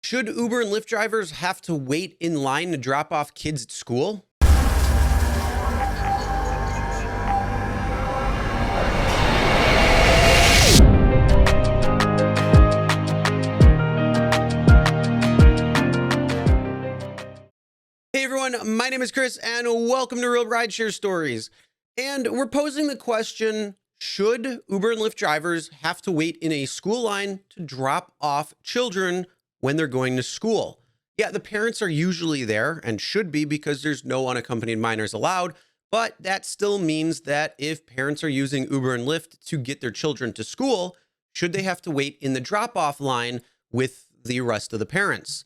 Should Uber and Lyft drivers have to wait in line to drop off kids at school? Hey everyone, my name is Chris and welcome to Real Rideshare Stories. And we're posing the question, should Uber and Lyft drivers have to wait in a school line to drop off children when they're going to school? Yeah, the parents are usually there and should be because there's no unaccompanied minors allowed, but that still means that if parents are using Uber and Lyft to get their children to school, should they have to wait in the drop-off line with the rest of the parents?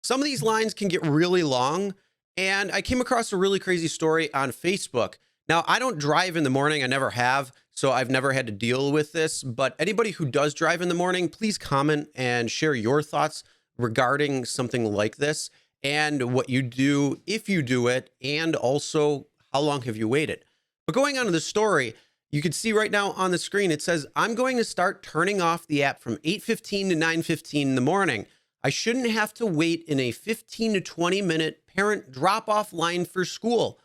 Some of these lines can get really long, and I came across a really crazy story on Facebook. Now, I don't drive in the morning, I never have, so I've never had to deal with this, but anybody who does drive in the morning, please comment and share your thoughts regarding something like this and what you do if you do it, and also how long have you waited. But going on to the story, you can see right now on the screen, it says, I'm going to start turning off the app from 8:15 to 9:15 in the morning. I shouldn't have to wait in a 15 to 20 minute parent drop-off line for school.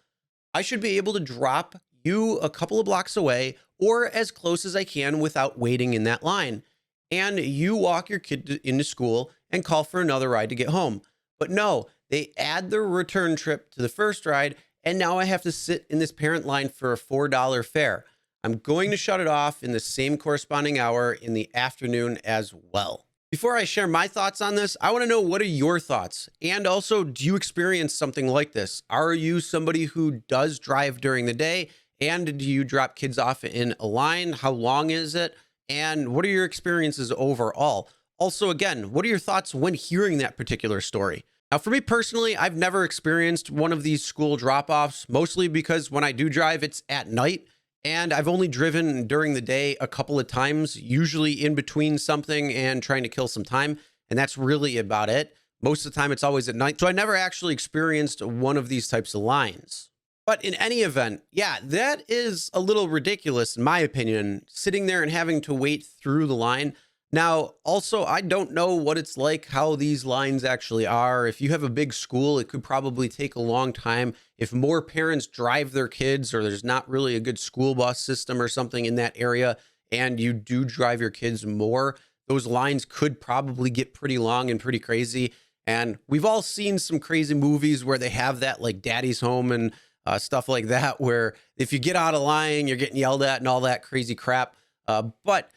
I should be able to drop you a couple of blocks away or as close as I can without waiting in that line. And you walk your kid into school and call for another ride to get home. But no, they add the return trip to the first ride, and now I have to sit in this parent line for a $4 fare. I'm going to shut it off in the same corresponding hour in the afternoon as well. Before I share my thoughts on this, I want to know, what are your thoughts? And also, do you experience something like this? Are you somebody who does drive during the day? And do you drop kids off in a line? How long is it? And what are your experiences overall? Also, again, what are your thoughts when hearing that particular story? Now, for me personally, I've never experienced one of these school drop-offs, mostly because when I do drive, it's at night. And I've only driven during the day a couple of times, usually in between something and trying to kill some time. And that's really about it. Most of the time, it's always at night. So I never actually experienced one of these types of lines. But in any event, yeah, that is a little ridiculous, in my opinion, sitting there and having to wait through the line. Now, also, I don't know what it's like, how these lines actually are. If you have a big school, it could probably take a long time. If more parents drive their kids, or there's not really a good school bus system or something in that area, and you do drive your kids more, those lines could probably get pretty long and pretty crazy. And we've all seen some crazy movies where they have that, like Daddy's Home and stuff like that, where if you get out of line, you're getting yelled at and all that crazy crap. But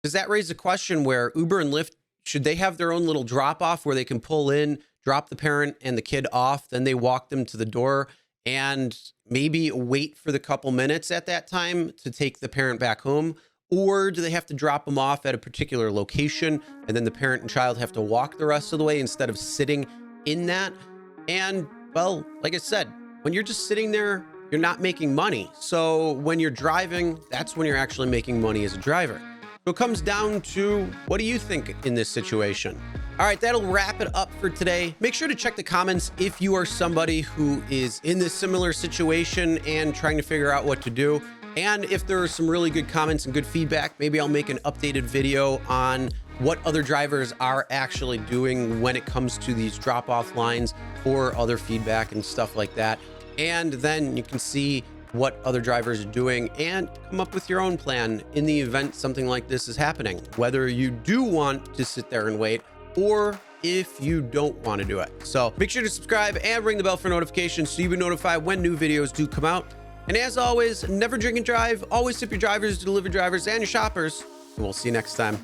does that raise a question where Uber and Lyft, should they have their own little drop off where they can pull in, drop the parent and the kid off, then they walk them to the door and maybe wait for the couple minutes at that time to take the parent back home? Or do they have to drop them off at a particular location and then the parent and child have to walk the rest of the way instead of sitting in that? And well, like I said, when you're just sitting there, you're not making money. So when you're driving, that's when you're actually making money as a driver. So it comes down to, what do you think in this situation? All right, that'll wrap it up for today. Make sure to check the comments if you are somebody who is in this similar situation and trying to figure out what to do. And if there are some really good comments and good feedback, maybe I'll make an updated video on what other drivers are actually doing when it comes to these drop-off lines or other feedback and stuff like that. And then you can see what other drivers are doing and come up with your own plan in the event something like this is happening, whether you do want to sit there and wait or if you don't want to do it. So make sure to subscribe and ring the bell for notifications so you'll be notified when new videos do come out. And as always, never drink and drive. Always tip your drivers, delivery drivers, and your shoppers. And we'll see you next time.